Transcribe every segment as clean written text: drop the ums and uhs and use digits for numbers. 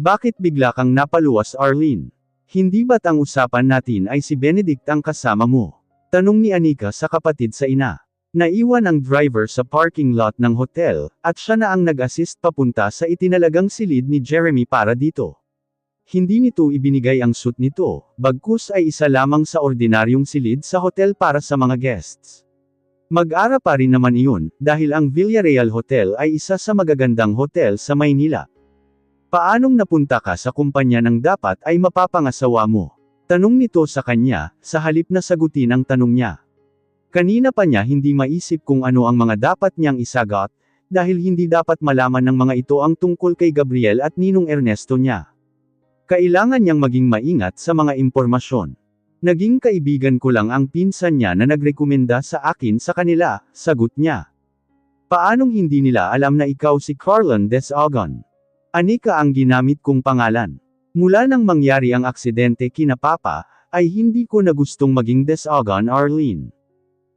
Bakit bigla kang napaluwas, Arlene? Hindi ba't ang usapan natin ay si Benedict ang kasama mo? Tanong ni Anika sa kapatid sa ina. Naiwan ang driver sa parking lot ng hotel, at siya na ang nag-assist papunta sa itinalagang silid ni Jeremy para dito. Hindi nito ibinigay ang suit nito, bagkus ay isa lamang sa ordinaryong silid sa hotel para sa mga guests. Mag-ara pa rin naman iyon, dahil ang Villarreal Hotel ay isa sa magagandang hotel sa Maynila. Paanong napunta ka sa kumpanya ng dapat ay mapapangasawa mo? Tanong nito sa kanya, sa halip na sagutin ang tanong niya. Kanina pa niya hindi maisip kung ano ang mga dapat niyang isagot, dahil hindi dapat malaman ng mga ito ang tungkol kay Gabriel at Ninong Ernesto niya. Kailangan niyang maging maingat sa mga impormasyon. Naging kaibigan ko lang ang pinsan niya na nagrekomenda sa akin sa kanila, sagot niya. Paanong hindi nila alam na ikaw si Carlon Desagon? Anika ang ginamit kong pangalan. Mula nang mangyari ang aksidente kina Papa, ay hindi ko na gustong maging Desagon, Arlene.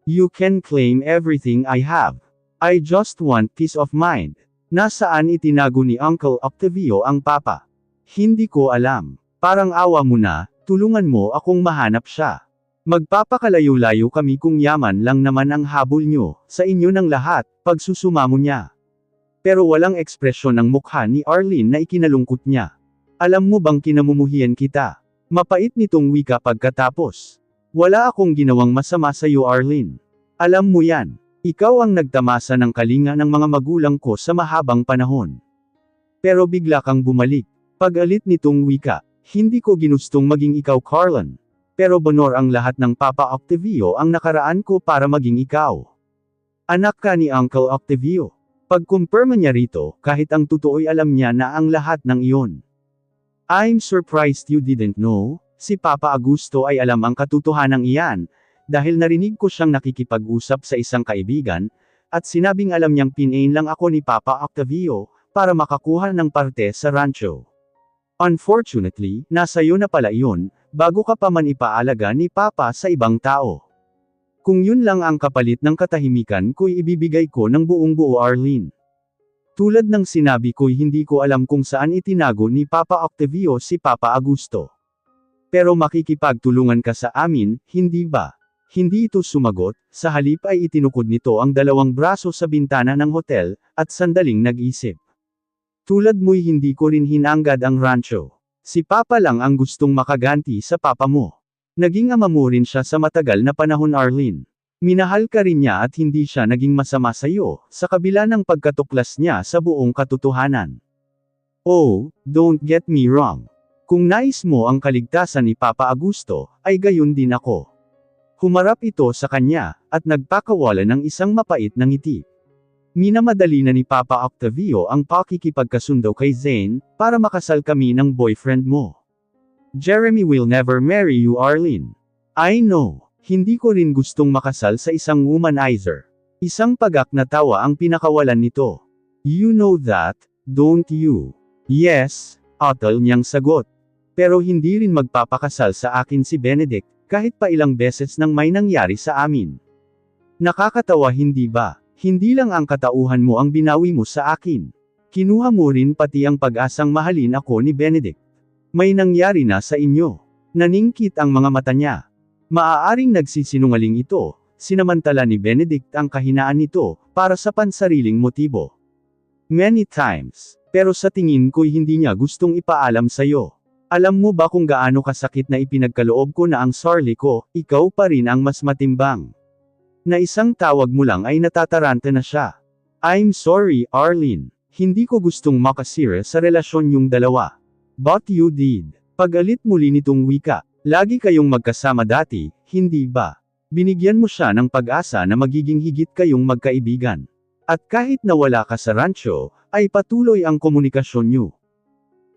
You can claim everything I have. I just want peace of mind. Nasaan itinago ni Uncle Octavio ang Papa? Hindi ko alam. Parang awa mo na, tulungan mo akong mahanap siya. Magpapakalayo-layo kami kung yaman lang naman ang habol nyo, sa inyo ng lahat, pagsusumamo niya. Pero walang ekspresyon ng mukha ni Arlene na ikinalungkot niya. Alam mo bang kinamumuhian kita? Mapait nitong wika pagkatapos. Wala akong ginawang masama sa iyo, Arlene. Alam mo yan. Ikaw ang nagtamasa ng kalinga ng mga magulang ko sa mahabang panahon. Pero bigla kang bumalik. Pag-alit nitong wika. Hindi ko ginustong maging ikaw, Carlon. Pero bonor ang lahat ng Papa Octavio ang nakaraan ko para maging ikaw. Anak ka ni Uncle Octavio. Pagkumpirma niya rito, kahit ang totoo'y alam niya na ang lahat ng iyon. I'm surprised you didn't know, si Papa Augusto ay alam ang katotohanan iyan, dahil narinig ko siyang nakikipag-usap sa isang kaibigan, at sinabing alam niyang pinain lang ako ni Papa Octavio, para makakuha ng parte sa rancho. Unfortunately, nasa iyo na pala iyon, bago ka pa man ipaalaga ni Papa sa ibang tao. Kung yun lang ang kapalit ng katahimikan ko'y ibibigay ko ng buong buo, Arlene. Tulad ng sinabi ko'y hindi ko alam kung saan itinago ni Papa Octavio si Papa Augusto. Pero makikipagtulungan ka sa amin, hindi ba? Hindi ito sumagot, sa halip ay itinukod nito ang dalawang braso sa bintana ng hotel, at sandaling nag-isip. Tulad mo'y hindi ko rin hinanggad ang rancho. Si Papa lang ang gustong makaganti sa Papa mo. Naging ama mo rin siya sa matagal na panahon, Arlene. Minahal ka rin niya at hindi siya naging masama sa iyo, sa kabila ng pagkatuklas niya sa buong katotohanan. Oh, don't get me wrong. Kung nais mo ang kaligtasan ni Papa Augusto, ay gayon din ako. Humarap ito sa kanya, at nagpakawala ng isang mapait na ngiti. Minamadali na ni Papa Octavio ang pakikipagkasundo kay Zane, para makasal kami ng boyfriend mo. Jeremy will never marry you, Arlene. I know. Hindi ko rin gustong makasal sa isang womanizer. Isang pagak na tawa ang pinakawalan nito. You know that, don't you? Yes, atal niyang sagot. Pero hindi rin magpapakasal sa akin si Benedict, kahit pa ilang beses nang may nangyari sa amin. Nakakatawa, hindi ba? Hindi lang ang katauhan mo ang binawi mo sa akin. Kinuha mo rin pati ang pag-asang mahalin ako ni Benedict. May nangyari na sa inyo. Naningkit ang mga mata niya. Maaaring nagsisinungaling ito, sinamantala ni Benedict ang kahinaan nito, para sa pansariling motibo. Many times. Pero sa tingin ko'y hindi niya gustong ipaalam sa'yo. Alam mo ba kung gaano kasakit na ipinagkaloob ko na ang sarili ko, ikaw pa rin ang mas matimbang. Na isang tawag mo lang ay natataranta na siya. I'm sorry, Arlene. Hindi ko gustong makasira sa relasyon yung dalawa. But you did. Pag-alit muli nitong wika. Lagi kayong magkasama dati, hindi ba? Binigyan mo siya ng pag-asa na magiging higit kayong magkaibigan. At kahit nawala ka sa rancho, ay patuloy ang komunikasyon niyo.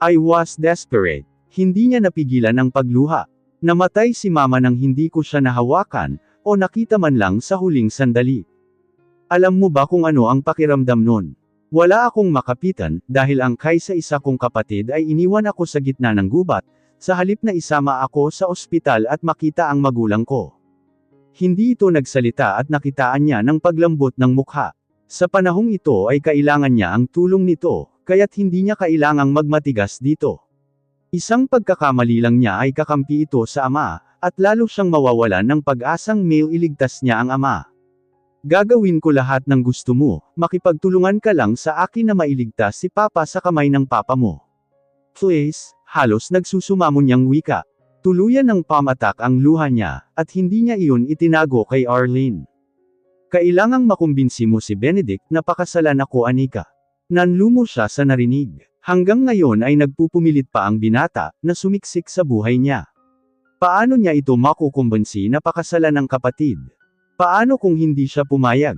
I was desperate. Hindi niya napigilan ang pagluha. Namatay si Mama nang hindi ko siya nahawakan, o nakita man lang sa huling sandali. Alam mo ba kung ano ang pakiramdam nun? Wala akong makapitan, dahil ang kaysa isa kong kapatid ay iniwan ako sa gitna ng gubat, sa halip na isama ako sa ospital at makita ang magulang ko. Hindi ito nagsalita at nakitaan niya ng paglambot ng mukha. Sa panahong ito ay kailangan niya ang tulong nito, kaya't hindi niya kailangang magmatigas dito. Isang pagkakamali lang niya ay kakampi ito sa ama, at lalo siyang mawawalan ng pag-asang iligtas niya ang ama. Gagawin ko lahat ng gusto mo, makipagtulungan ka lang sa akin na mailigtas si Papa sa kamay ng Papa mo. Please, halos nagsusumamo niyang wika. Tuluyan ng pamatak ang luha niya, at hindi niya iyon itinago kay Arlene. Kailangang makumbinsi mo si Benedict na pakasalan ako, Anika. Nanlumo siya sa narinig. Hanggang ngayon ay nagpupumilit pa ang binata, na sumiksik sa buhay niya. Paano niya ito makukumbinsi na pakasalan ng kapatid? Paano kung hindi siya pumayag?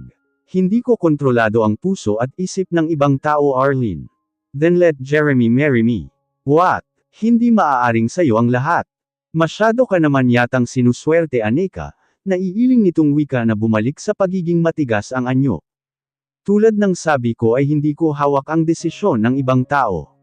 Hindi ko kontrolado ang puso at isip ng ibang tao, Arlene. Then let Jeremy marry me. What? Hindi maaaring sayo ang lahat. Masyado ka naman yatang sinuswerte, Anika. Naiiling nitong wika na bumalik sa pagiging matigas ang anyo. Tulad ng sabi ko ay hindi ko hawak ang desisyon ng ibang tao.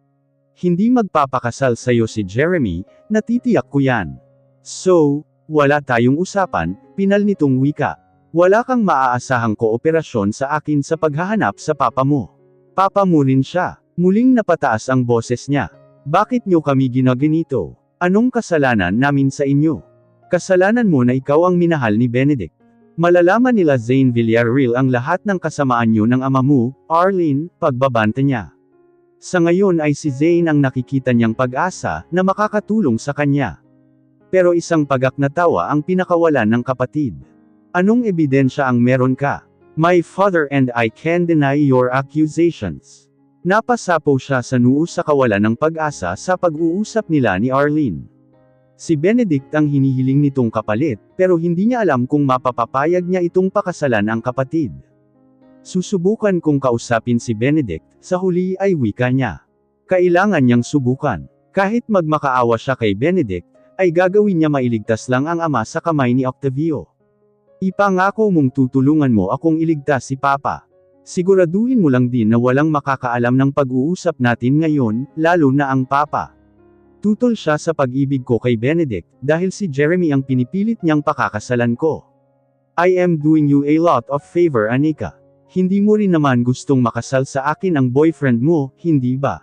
Hindi magpapakasal sayo si Jeremy, natitiyak ko yan. So, wala tayong usapan, pinal nitong wika. Wala kang maaasahang kooperasyon sa akin sa paghahanap sa papa mo. Papa mo rin siya. Muling napataas ang boses niya. Bakit nyo kami ginaganito? Anong kasalanan namin sa inyo? Kasalanan mo na ikaw ang minahal ni Benedict. Malalaman nila Zane Villarreal ang lahat ng kasamaan nyo ng ama mo, Arlene, pagbabanta niya. Sa ngayon ay si Zane ang nakikita niyang pag-asa na makakatulong sa kanya. Pero isang pagak na tawa ang pinakawalan ng kapatid. Anong ebidensya ang meron ka? My father and I can deny your accusations. Napasapaw siya sa noo sa kawalan ng pag-asa sa pag-uusap nila ni Arlene. Si Benedict ang hinihiling nitong kapalit, pero hindi niya alam kung mapapapayag niya itong pakasalan ang kapatid. Susubukan kong kausapin si Benedict, sa huli ay wika niya. Kailangan niyang subukan. Kahit magmakaawa siya kay Benedict, ay gagawin niya mailigtas lang ang ama sa kamay ni Octavio. Ipangako mong tutulungan mo akong iligtas si Papa. Siguraduhin mo lang din na walang makakaalam ng pag-uusap natin ngayon, lalo na ang Papa. Tutol siya sa pag-ibig ko kay Benedict, dahil si Jeremy ang pinipilit niyang pakakasalan ko. I am doing you a lot of favor, Anika. Hindi mo rin naman gustong makasal sa akin ang boyfriend mo, hindi ba?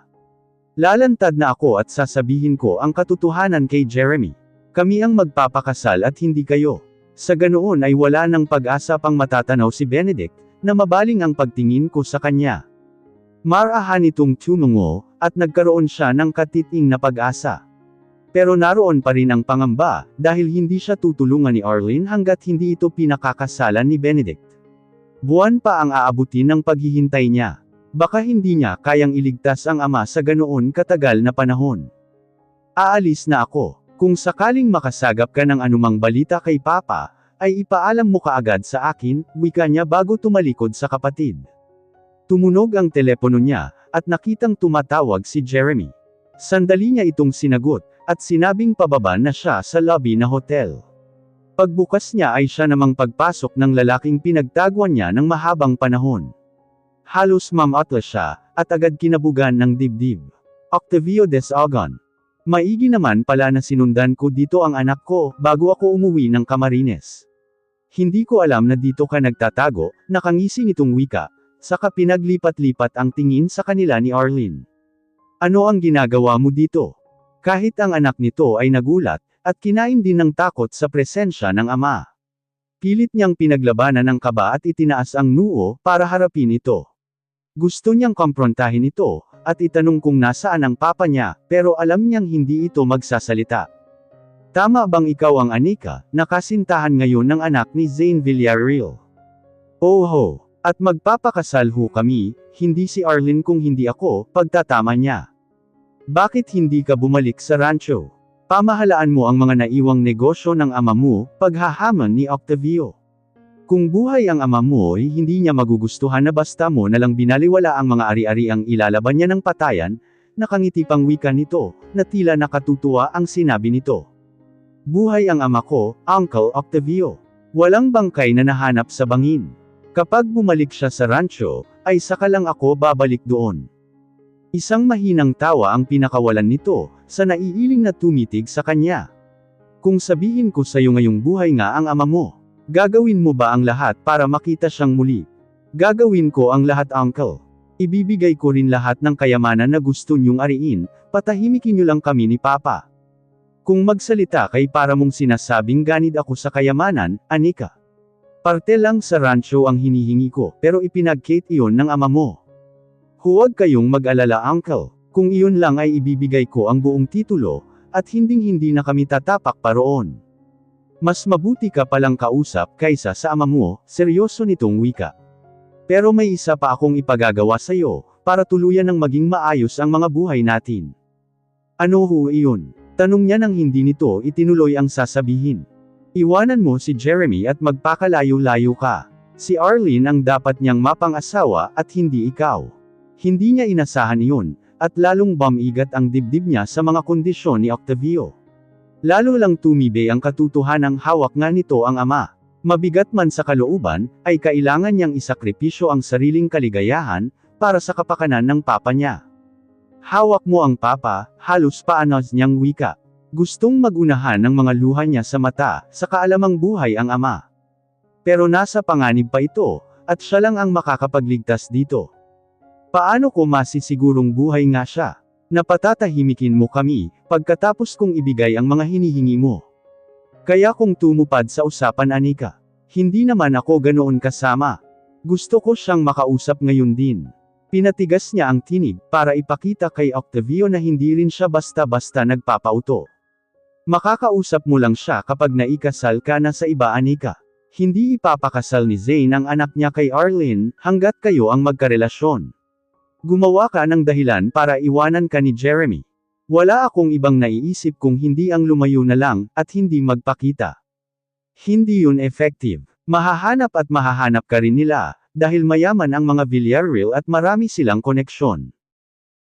Lalantad na ako at sasabihin ko ang katotohanan kay Jeremy. Kami ang magpapakasal at hindi kayo. Sa ganoon ay wala nang pag-asa pang matatanaw si Benedict, na mabaling ang pagtingin ko sa kanya. Marahan itong tumungo, at nagkaroon siya ng katiting na pag-asa. Pero naroon pa rin ang pangamba, dahil hindi siya tutulungan ni Arlene hanggat hindi ito pinakakasalan ni Benedict. Buwan pa ang aabutin ng paghihintay niya. Baka hindi niya kayang iligtas ang ama sa ganoon katagal na panahon. Aalis na ako. Kung sakaling makasagap ka ng anumang balita kay Papa, ay ipaalam mo kaagad sa akin, wika niya bago tumalikod sa kapatid. Tumunog ang telepono niya, at nakitang tumatawag si Jeremy. Sandali niya itong sinagot, at sinabing pababa na siya sa lobby na hotel. Pagbukas niya ay siya namang pagpasok ng lalaking pinagtaguan niya ng mahabang panahon. Halos mamatla siya, at agad kinabugan ng dibdib. Octavio Desagon. Maigi naman pala na sinundan ko dito ang anak ko, bago ako umuwi ng Camarines. Hindi ko alam na dito ka nagtatago, nakangisi nitong wika, saka pinaglipat-lipat ang tingin sa kanila ni Arlene. Ano ang ginagawa mo dito? Kahit ang anak nito ay nagulat, at kinain din ng takot sa presensya ng ama. Pilit niyang pinaglabanan ng kaba at itinaas ang noo, para harapin ito. Gusto niyang komprontahin ito, at itanong kung nasaan ang papa niya, pero alam niyang hindi ito magsasalita. Tama bang ikaw ang Anika, na kasintahan ngayon ng anak ni Zane Villarreal? Oho, at magpapakasal ho kami, hindi si Arlene kung hindi ako, pagtatama niya. Bakit hindi ka bumalik sa rancho? Pamahalaan mo ang mga naiwang negosyo ng ama mo, paghahamon ni Octavio. Kung buhay ang ama mo ay hindi niya magugustuhan na basta mo nalang binaliwala ang mga ari-ariang ilalaban niya ng patayan, nakangiti pang wika nito, na tila nakatutuwa ang sinabi nito. Buhay ang ama ko, Uncle Octavio. Walang bangkay na nahanap sa bangin. Kapag bumalik siya sa rancho, ay saka lang ako babalik doon. Isang mahinang tawa ang pinakawalan nito, sa naiiling na tumitig sa kanya. Kung sabihin ko sa iyo ngayong buhay nga ang ama mo, gagawin mo ba ang lahat para makita siyang muli? Gagawin ko ang lahat, Uncle. Ibibigay ko rin lahat ng kayamanan na gusto niyong ariin, patahimikin niyo lang kami ni Papa. Kung magsalita kay para mong sinasabing ganid ako sa kayamanan, Anika. Parte lang sa rancho ang hinihingi ko, pero ipinagkait iyon ng ama mo. Huwag kayong mag-alala uncle, kung iyon lang ay ibibigay ko ang buong titulo, at hinding-hindi na kami tatapak pa roon. Mas mabuti ka palang kausap kaysa sa ama mo, seryoso nitong wika. Pero may isa pa akong ipagagawa sa'yo, para tuluyan ng maging maayos ang mga buhay natin. Ano ho iyon? Tanong niya nang hindi nito itinuloy ang sasabihin. Iwanan mo si Jeremy at magpakalayo-layo ka. Si Arlene ang dapat niyang mapang-asawa at hindi ikaw. Hindi niya inasahan iyon, at lalong bumigat ang dibdib niya sa mga kondisyon ni Octavio. Lalo lang tumibe ang katotohanang hawak nga nito ang ama. Mabigat man sa kalooban, ay kailangan niyang isakripisyo ang sariling kaligayahan, para sa kapakanan ng papa niya. Hawak mo ang papa, halos paanos niyang wika. Gustong magunahan ng mga luha niya sa mata, sa kaalamang buhay ang ama. Pero nasa panganib pa ito, at siya lang ang makakapagligtas dito. Paano ko masisigurong buhay nga siya? Napatatahimikin mo kami, pagkatapos kong ibigay ang mga hinihingi mo. Kaya kung tumupad sa usapan Anika, hindi naman ako ganoon kasama. Gusto ko siyang makausap ngayon din. Pinatigas niya ang tinig, para ipakita kay Octavio na hindi rin siya basta-basta nagpapauto. Makakausap mo lang siya kapag naikasal ka na sa iba Anika. Hindi ipapakasal ni Zane ang anak niya kay Arlene, hanggat kayo ang magkarelasyon. Gumawa ka ng dahilan para iwanan ka ni Jeremy. Wala akong ibang naiisip kung hindi ang lumayo na lang, at hindi magpakita. Hindi yun effective. Mahahanap ka rin nila, dahil mayaman ang mga Villarreal at marami silang koneksyon.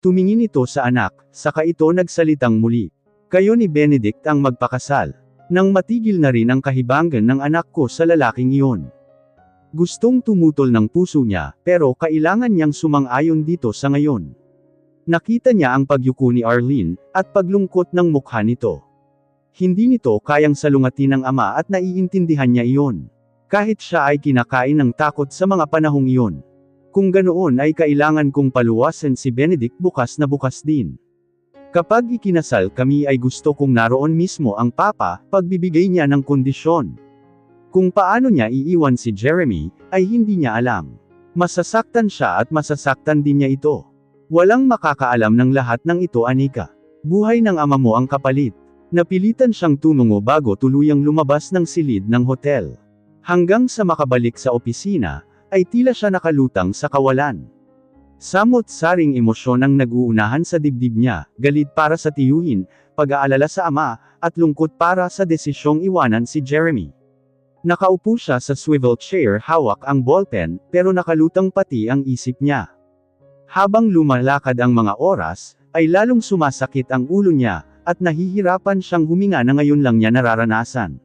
Tumingin ito sa anak, saka ito nagsalitang muli. Kayo ni Benedict ang magpakasal. Nang matigil na rin ang kahibangan ng anak ko sa lalaking iyon. Gustong tumutol ng puso niya, pero kailangan niyang sumang-ayon dito sa ngayon. Nakita niya ang pagyuko ni Arlene, at paglungkot ng mukha nito. Hindi nito kayang salungatin ng ama at naiintindihan niya iyon. Kahit siya ay kinakain ng takot sa mga panahong iyon. Kung ganoon ay kailangan kong paluwasan si Benedict bukas na bukas din. Kapag ikinasal kami ay gusto kong naroon mismo ang papa, pagbibigay niya ng kondisyon. Kung paano niya iiwan si Jeremy, ay hindi niya alam. Masasaktan siya at masasaktan din niya ito. Walang makakaalam ng lahat ng ito Anika. Buhay ng ama mo ang kapalit. Napilitan siyang tumungo bago tuluyang lumabas ng silid ng hotel. Hanggang sa makabalik sa opisina, ay tila siya nakalutang sa kawalan. Samot-saring emosyon ang nag-uunahan sa dibdib niya, galit para sa tiyuhin, pag-aalala sa ama, at lungkot para sa desisyong iwanan si Jeremy. Nakaupo siya sa swivel chair hawak ang ballpen, pero nakalutang pati ang isip niya. Habang lumalakad ang mga oras, ay lalong sumasakit ang ulo niya, at nahihirapan siyang huminga na ngayon lang niya nararanasan.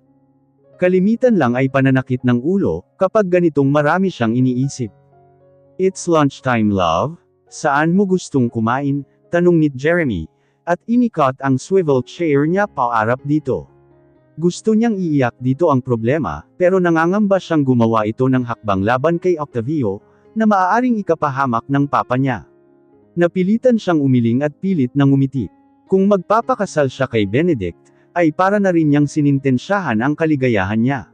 Kalimitan lang ay pananakit ng ulo, kapag ganitong marami siyang iniisip. It's lunchtime love? Saan mo gustong kumain? Tanong ni Jeremy, at inikot ang swivel chair niya paarap dito. Gusto niyang iiyak dito ang problema, pero nangangamba siyang gumawa ito ng hakbang laban kay Octavio, na maaaring ikapahamak ng papa niya. Napilitan siyang umiling at pilit na ngumiti. Kung magpapakasal siya kay Benedict, ay para na rin niyang sinintensyahan ang kaligayahan niya.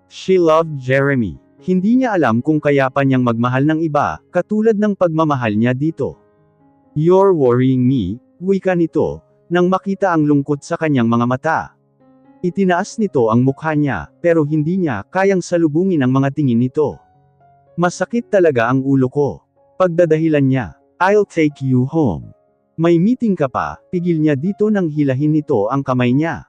She loved Jeremy. Hindi niya alam kung kaya pa niyang magmahal ng iba, katulad ng pagmamahal niya dito. You're worrying me, wika nito, nang makita ang lungkot sa kanyang mga mata. Itinaas nito ang mukha niya, pero hindi niya kayang salubungin ang mga tingin nito. Masakit talaga ang ulo ko. Pagdadahilan niya, I'll take you home. May meeting ka pa, pigil niya dito nang hilahin nito ang kamay niya.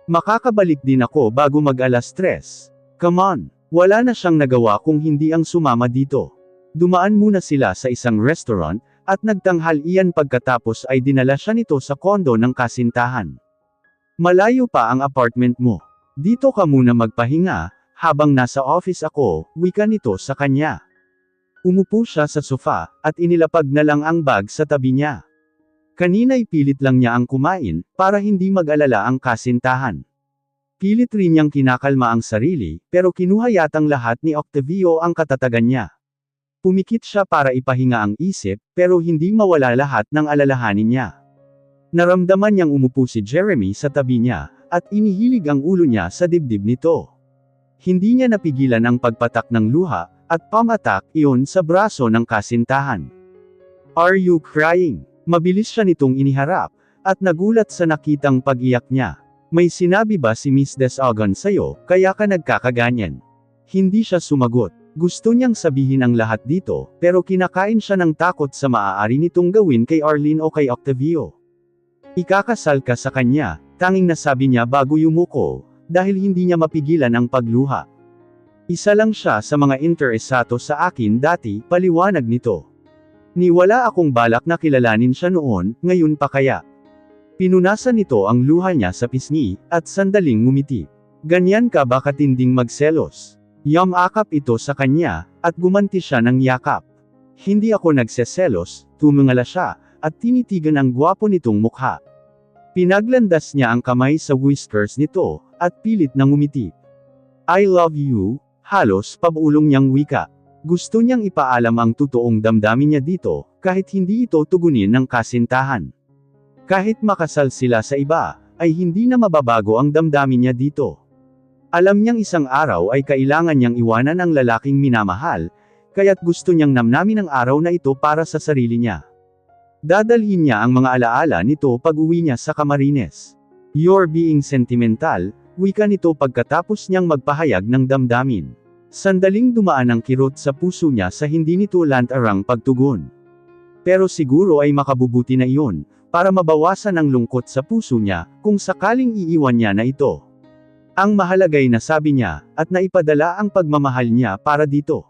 Makakabalik din ako bago mag-alas 3. Come on. Wala na siyang nagawa kung hindi ang sumama dito. Dumaan muna sila sa isang restaurant, at nagtanghal iyan pagkatapos ay dinala siya nito sa kondo ng kasintahan. Malayo pa ang apartment mo. Dito ka muna magpahinga, habang nasa office ako, wika nito sa kanya. Umupo siya sa sofa, at inilapag na lang ang bag sa tabi niya. Kanina'y pilit lang niya ang kumain, para hindi mag-alala ang kasintahan. Pilit rin niyang kinakalma ang sarili, pero kinuha yatang lahat ni Octavio ang katatagan niya. Pumikit siya para ipahinga ang isip, pero hindi mawala lahat ng alalahanin niya. Naramdaman niyang umupo si Jeremy sa tabi niya, at inihilig ang ulo niya sa dibdib nito. Hindi niya napigilan ang pagpatak ng luha, at pamatak iyon sa braso ng kasintahan. "Are you crying?" Mabilis siya nitong iniharap, at nagulat sa nakitang pag-iyak niya. "May sinabi ba si Miss Desogon sa'yo, kaya ka nagkakaganyan?" Hindi siya sumagot. Gusto niyang sabihin ang lahat dito, pero kinakain siya ng takot sa maaari nitong gawin kay Arlene o kay Octavio. "Ikakasal ka sa kanya," tanging nasabi niya bago yumuko, dahil hindi niya mapigilan ang pagluha. "Isa lang siya sa mga interesado sa akin dati," paliwanag nito. "Niwala akong balak na kilalanin siya noon, ngayon pa kaya?" Pinunasan nito ang luha niya sa pisngi, at sandaling ngumiti. "Ganyan ka ba katinding magselos?" Yamakap ito sa kanya, at gumanti siya ng yakap. "Hindi ako nagseselos," tumingala siya, at tinitigan ang gwapo nitong mukha. Pinaglandas niya ang kamay sa whiskers nito, at pilit na ngumiti. "I love you," halos pabulong niyang wika. Gusto niyang ipaalam ang totoong damdamin niya dito, kahit hindi ito tugunin ng kasintahan. Kahit makasal sila sa iba, ay hindi na mababago ang damdamin niya dito. Alam niyang isang araw ay kailangan niyang iwanan ang lalaking minamahal, kaya't gusto niyang namnamin ang araw na ito para sa sarili niya. Dadalhin niya ang mga alaala nito pag-uwi niya sa Camarines. "You're being sentimental," wika nito pagkatapos niyang magpahayag ng damdamin. Sandaling dumaan ang kirot sa puso niya sa hindi nito lantarang pagtugon. Pero siguro ay makabubuti na iyon, para mabawasan ang lungkot sa puso niya, kung sakaling iiwan niya na ito. Ang mahalagay na sabi niya, at naipadala ang pagmamahal niya para dito.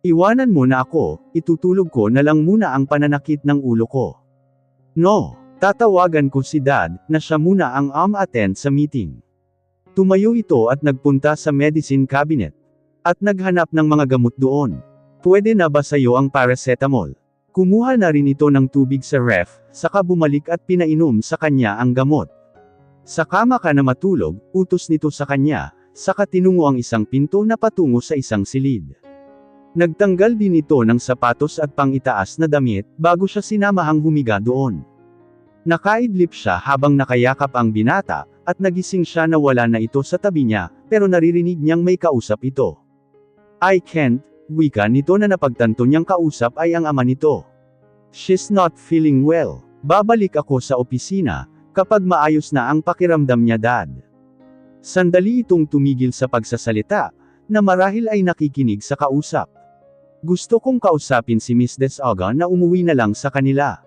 "Iwanan mo na ako, itutulog ko na lang muna ang pananakit ng ulo ko." "No, tatawagan ko si Dad, na siya muna ang attend sa meeting." Tumayo ito at nagpunta sa medicine cabinet. At naghanap ng mga gamot doon. "Pwede na ba sayo ang paracetamol?" Kumuha na rin ito ng tubig sa ref, saka bumalik at pinainom sa kanya ang gamot. "Sa kama ka na matulog," utos nito sa kanya, saka tinungo ang isang pinto na patungo sa isang silid. Nagtanggal din ito ng sapatos at pang-itaas na damit, bago siya sinamahang humiga doon. Nakaidlip siya habang nakayakap ang binata, at nagising siya na wala na ito sa tabi niya, pero naririnig niyang may kausap ito. "I can't," wika nito na napagtanto niyang kausap ay ang ama nito. "She's not feeling well. Babalik ako sa opisina, kapag maayos na ang pakiramdam niya, Dad." Sandali itong tumigil sa pagsasalita, na marahil ay nakikinig sa kausap. "Gusto kong kausapin si Miss Desogon na umuwi na lang sa kanila."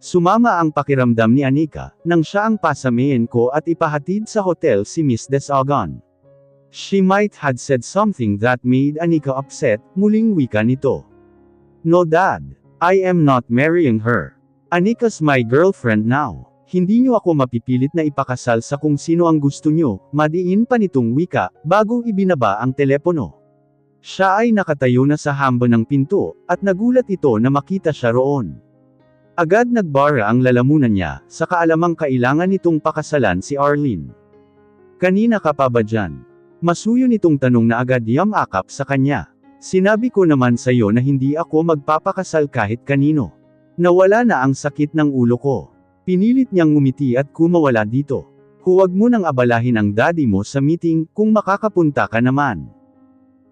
Sumama ang pakiramdam ni Anika, nang siya ang pasamahin ko at ipahatid sa hotel si Miss Desogon. She might had said something that made Anika upset, muling wika nito. "No, Dad. I am not marrying her. Anika's my girlfriend now. Hindi niyo ako mapipilit na ipakasal sa kung sino ang gusto niyo," madiin pa nitong wika, bago ibinaba ang telepono. Siya ay nakatayo na sa hambo ng pinto, at nagulat ito na makita siya roon. Agad nagbara ang lalamunan niya, sa kaalamang kailangan nitong pakasalan si Arlene. "Kanina ka pa ba dyan?" Masuyo nitong tanong na agad yamakap sa kanya. "Sinabi ko naman sa'yo na hindi ako magpapakasal kahit kanino. Nawala na ang sakit ng ulo ko." Pinilit niyang ngumiti at kumawala dito. "Huwag mo nang abalahin ang daddy mo sa meeting, kung makakapunta ka naman."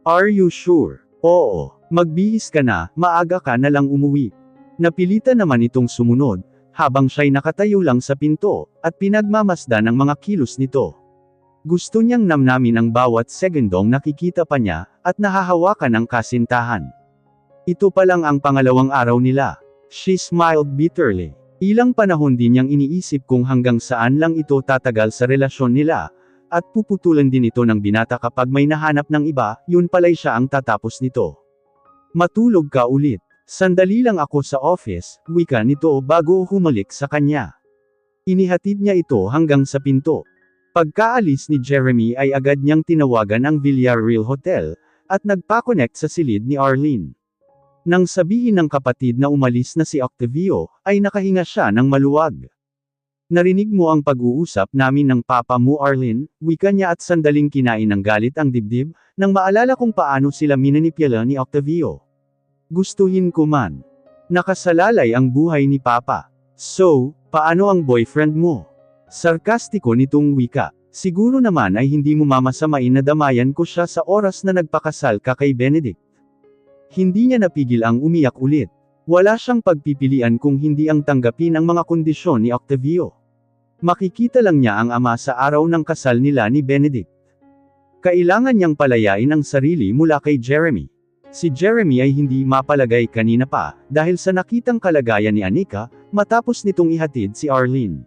"Are you sure?" "Oo. Magbihis ka na, maaga ka na lang umuwi." Napilitan naman itong sumunod, habang siya'y nakatayo lang sa pinto, at pinagmamasdan ang mga kilos nito. Gusto niyang namnamin ang bawat segundong nakikita pa niya, at nahahawakan ang kasintahan. Ito pa lang ang pangalawang araw nila. She smiled bitterly. Ilang panahon din niyang iniisip kung hanggang saan lang ito tatagal sa relasyon nila, at puputulan din ito ng binata kapag may nahanap ng iba, yun pala'y siya ang tatapos nito. "Matulog ka ulit. Sandali lang ako sa office," wika nito bago humalik sa kanya. Inihatid niya ito hanggang sa pinto. Pagkaalis ni Jeremy ay agad niyang tinawagan ang Villarreal Hotel, at nagpa-connect sa silid ni Arlene. Nang sabihin ng kapatid na umalis na si Octavio, ay nakahinga siya ng maluwag. "Narinig mo ang pag-uusap namin ng papa mo, Arlene?" wika niya at sandaling kinain ng galit ang dibdib, nang maalala kung paano sila minanipyala ni Octavio. Gustuhin ko man. Nakasalalay ang buhay ni Papa. So, paano ang boyfriend mo? Sarkastiko nitong wika. Siguro naman ay hindi mo mamasamain na damayan ko siya sa oras na nagpakasal ka kay Benedict. Hindi niya napigil ang umiyak ulit. Wala siyang pagpipilian kung hindi ang tanggapin ang mga kondisyon ni Octavio. Makikita lang niya ang ama sa araw ng kasal nila ni Benedict. Kailangan niyang palayain ang sarili mula kay Jeremy. Si Jeremy ay hindi mapalagay kanina pa, dahil sa nakitang kalagayan ni Anika, matapos nitong ihatid si Arlene.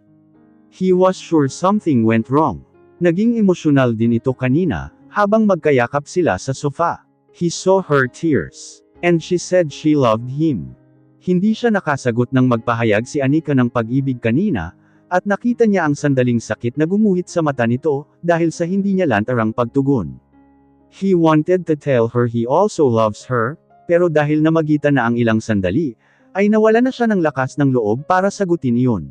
He was sure something went wrong. Naging emosyonal din ito kanina, habang magkayakap sila sa sofa. He saw her tears. And she said she loved him. Hindi siya nakasagot ng magpahayag si Anika ng pag-ibig kanina, at nakita niya ang sandaling sakit na gumuhit sa mata nito, dahil sa hindi niya lantarang pagtugon. He wanted to tell her he also loves her, pero dahil namagitan na ang ilang sandali, ay nawala na siya ng lakas ng loob para sagutin iyon.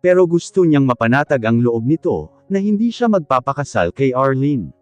Pero gusto niyang mapanatag ang loob nito, na hindi siya magpapakasal kay Arlene.